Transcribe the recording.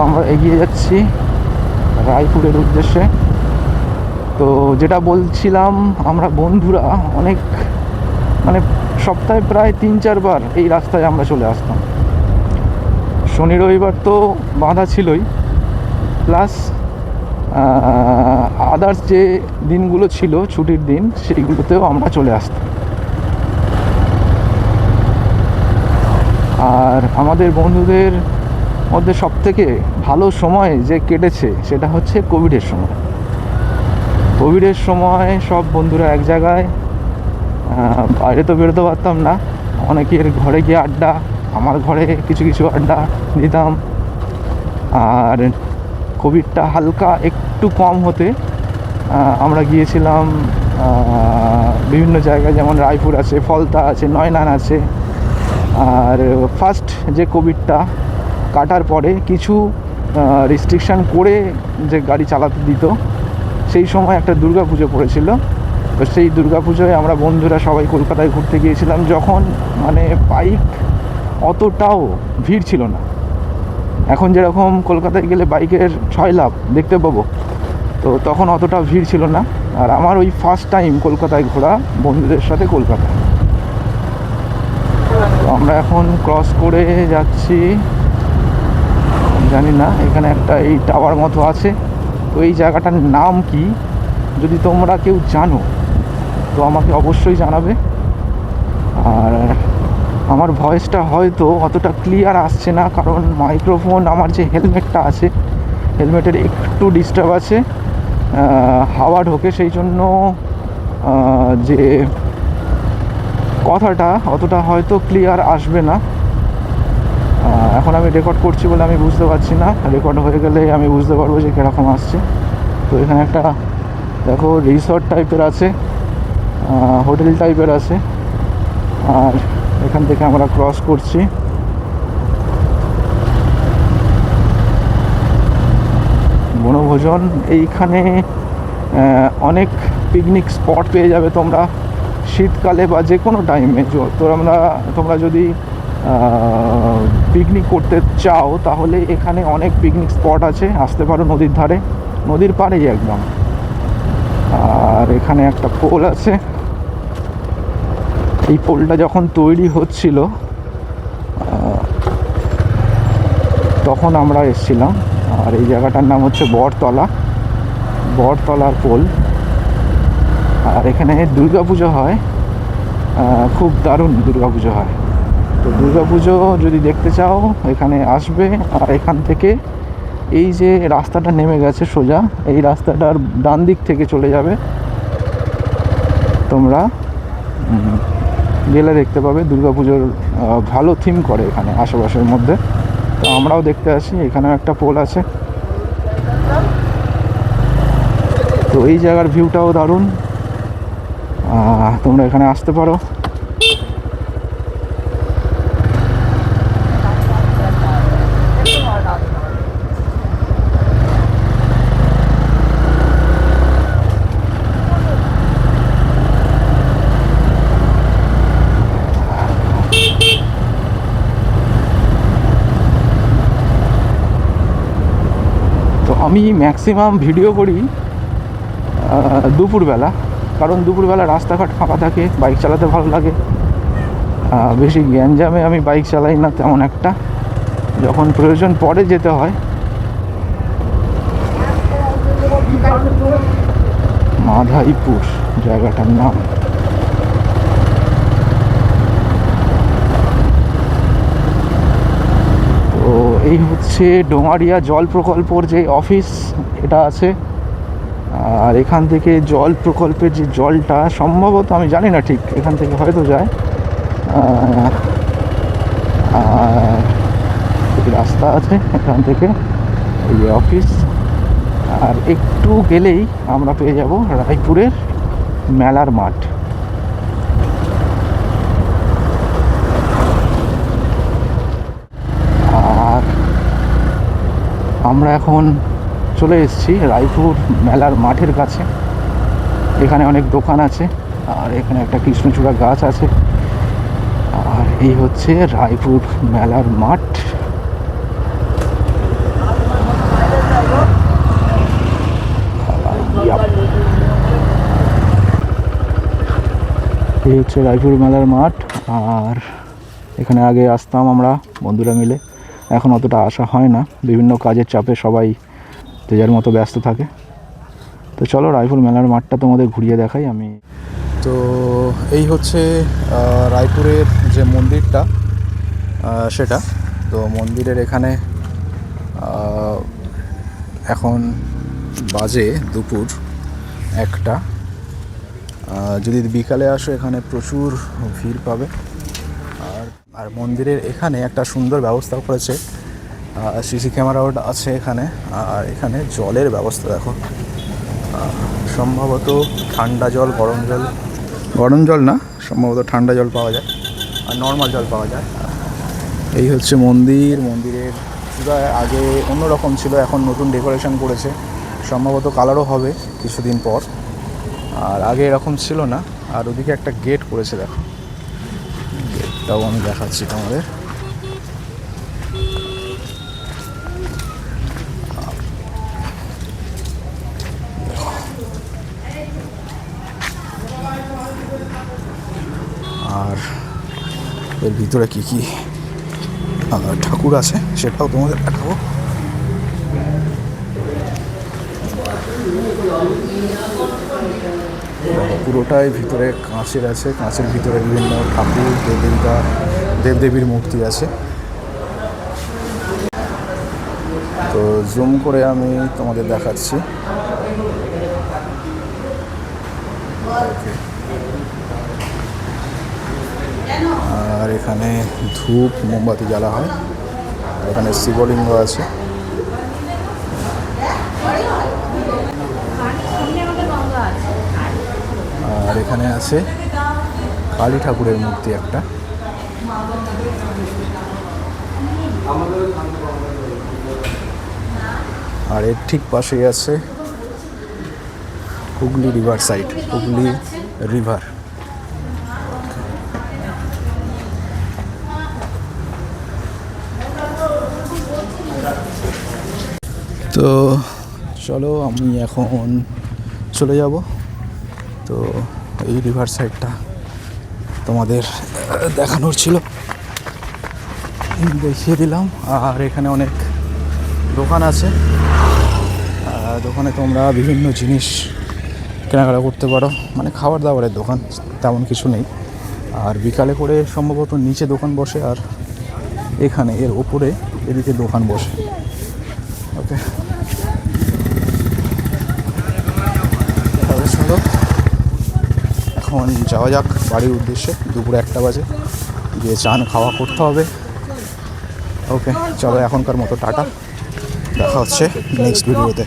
আমরা এগিয়ে যাচ্ছি রায়পুরের উদ্দেশ্যে। তো যেটা বলছিলাম, আমরা বন্ধুরা অনেক মানে সপ্তাহে প্রায় 3-4 বার এই রাস্তায় আমরা চলে আসতাম। শনি রবিবার তো বাঁধা ছিলই, প্লাস আদার্স যে দিনগুলো ছিল ছুটির দিন, সেইগুলোতেও আমরা চলে আসতাম। আর আমাদের বন্ধুদের মধ্যে সবথেকে ভালো সময় যে কেটেছে সেটা হচ্ছে কোভিডের সময়। কোভিডের সময় সব বন্ধুরা এক জায়গায়, বাইরে তো বেরোতে পারতাম না, অনেকের ঘরে গিয়ে আড্ডা, আমার ঘরে কিছু কিছু আড্ডা দিতাম। আর কোভিডটা হালকা একটু কম হতে আমরা গিয়েছিলাম বিভিন্ন জায়গায়, যেমন রায়পুর আছে, ফলতা আছে, নয়নান আছে। আর ফার্স্ট যে কোভিডটা কাটার পরে কিছু রেস্ট্রিকশান করে যে গাড়ি চালাতে দিত, সেই সময় একটা দুর্গা পুজো পড়েছিল। তো সেই দুর্গা পুজোয় আমরা বন্ধুরা সবাই কলকাতায় ঘুরতে গিয়েছিলাম, যখন মানে বাইক অতটাও ভিড় ছিল না। এখন যেরকম কলকাতায় গেলে বাইকের 6 লাখ দেখতে পাবো, তো তখন অতটা ভিড় ছিল না। আর আমার ওই ফার্স্ট টাইম কলকাতায় ঘোরা বন্ধুদের সাথে কলকাতায়। তো আমরা এখন ক্রস করে যাচ্ছি, জানি না এখানে একটা এই টাওয়ার মতো আছে। তো এই জায়গাটার নাম কি, যদি তোমরা কেউ জানো তো আমাকে অবশ্যই জানাবে। আর আমার ভয়েসটা হয়তো অতটা ক্লিয়ার আসছে না, কারণ মাইক্রোফোন আমার যে হেলমেটটা আছে, হেলমেটের একটু ডিস্টার্ব আছে, হাওয়া ঢোকে, সেই জন্য যে কথাটা অতটা হয়তো ক্লিয়ার আসবে না। এখন আমি রেকর্ড করছি বলে আমি বুঝতে পারছি না, রেকর্ড হয়ে গেলে আমি বুঝতে পারবো যে কীরকম আসছে। তো এখানে একটা দেখো রিসর্ট টাইপের আছে, হোটেল টাইপের আছে। আর এখান থেকে আমরা ক্রস করছি। বনভোজন, এইখানে অনেক পিকনিক স্পট পেয়ে যাবে তোমরা শীতকালে বা যে কোনো টাইমে। তোমরা যদি পিকনিক করতে চাও তাহলে এখানে অনেক পিকনিক স্পট আছে, আসতে পারো নদীর ধারে, নদীর পাড়েই একদম। আর এখানে একটা পোল আছে, এই পোলটা যখন তৈরি হচ্ছিল তখন আমরা এসেছিলাম। আর এই জায়গাটার নাম হচ্ছে বটতলার পোল। আর এখানে দুর্গাপুজো হয়, খুব দারুণ দুর্গাপুজো হয়। তো দুর্গাপুজো যদি দেখতে চাও এখানে আসবে। আর এখান থেকে এই যে রাস্তাটা নেমে গেছে সোজা, এই রাস্তাটার ডান দিক থেকে চলে যাবে, তোমরা গেলে দেখতে পাবে দুর্গাপুজোর ভালো থিম করে এখানে আশেপাশের মধ্যে। তো আমরাও দেখতে আসি, এখানেও একটা পোল আছে। তো এই জায়গার ভিউটাও দারুণ, তোমরা এখানে আসতে পারো। তো আমি ম্যাক্সিমাম ভিডিও করি দুপুরবেলা, কারণ দুপুরবেলা রাস্তাঘাট ফাঁকা থাকে, বাইক চালাতে ভালো লাগে। বেশি গ্যাঞ্জামে আমি বাইক চালাই না তেমন একটা, যখন প্রয়োজন পড়ে যেতে হয়। মাধাইপুর জায়গাটার নাম। তো এই হচ্ছে ডোঙারিয়া জল প্রকল্পর যে অফিস, এটা আছে। আর এখান থেকে জল প্রকল্পের যে জলটা সম্ভবত, আমি জানি না ঠিক, এখান থেকে হয়তো যায়। আর রাস্তা আছে এখান থেকে এই অফিস। আর একটু গেলেই আমরা পেয়ে যাব রায়পুরের মেলার মাঠ। আর আমরা এখন চলে এসেছি রায়পুর মেলার মাঠের কাছে। এখানে অনেক দোকান আছে, আর এখানে একটা কৃষ্ণচূড়া গাছ আছে। আর এই হচ্ছে রায়পুর মেলার মাঠ। এই হচ্ছে রায়পুর মেলার মাঠ। আর এখানে আগে আসতাম আমরা বন্ধুরা মিলে, এখন অতটা আসা হয় না, বিভিন্ন কাজের চাপে সবাই যে যার মতো ব্যস্ত থাকে। তো চলো রায়পুর মেলার মাঠটা তোমাদের ঘুরিয়ে দেখাই আমি। তো এই হচ্ছে রায়পুরের যে মন্দিরটা সেটা। তো মন্দিরের এখানে এখন বাজে দুপুর 1টা। যদি বিকালে আসো এখানে প্রচুর ভিড় পাবে। আর মন্দিরের এখানে একটা সুন্দর ব্যবস্থা করেছে, সিসি ক্যামেরাও আছে এখানে। আর এখানে জলের ব্যবস্থা দেখো, সম্ভবত ঠান্ডা জল, গরম জল না, সম্ভবত ঠান্ডা জল পাওয়া যায় আর নর্মাল জল পাওয়া যায়। এই হচ্ছে মন্দিরের পুরো আগে অন্যরকম ছিল, এখন নতুন ডেকোরেশন করেছে, সম্ভবত কালারও হবে কিছুদিন পর। আর আগে এরকম ছিল না। আর ওদিকে একটা গেট করেছে দেখো, গেটটাও আমি দেখাচ্ছি তোমাদের। আর এর ভিতরে কি কি ঠাকুর আছে সেটাও তোমাদের দেখাবো। পুরোটাই ভিতরে কাঁচের আছে, কাঁচের ভিতরে বিভিন্ন ঠাকুর, দেবদেবীর মূর্তি আছে। তো জুম করে আমি তোমাদের দেখাচ্ছি। আর এখানে ধূপ মোমবাতি জ্বালা হয়। এখানে শিবলিঙ্গ আছে। আর এখানে আছে কালী ঠাকুরের মূর্তি একটা। আর এর ঠিক পাশেই আছে Hooghly river side, Hooghly river. তো চলো আমি এখন চলে যাব। তো এই রিভার সাইডটা তোমাদের দেখানোর ছিল, দেখিয়ে দিলাম। আর এখানে অনেক দোকান আছে, দোকানে তোমরা বিভিন্ন জিনিস কেনাকাটা করতে পারো, মানে খাবার দাবারের দোকান, তেমন কিছু নেই। আর বিকালে করে সম্ভবত নিচে দোকান বসে, আর এখানে এর ওপরে এদিকে দোকান বসে। ওকে, তাহলে চলো এখন যাওয়া যাক বাড়ির উদ্দেশ্যে। দুপুর 1টা বাজে, গিয়ে চান খাওয়া করতে হবে। ওকে চলো, এখনকার মতো টাটা, দেখা হচ্ছে নেক্সট ভিডিওতে।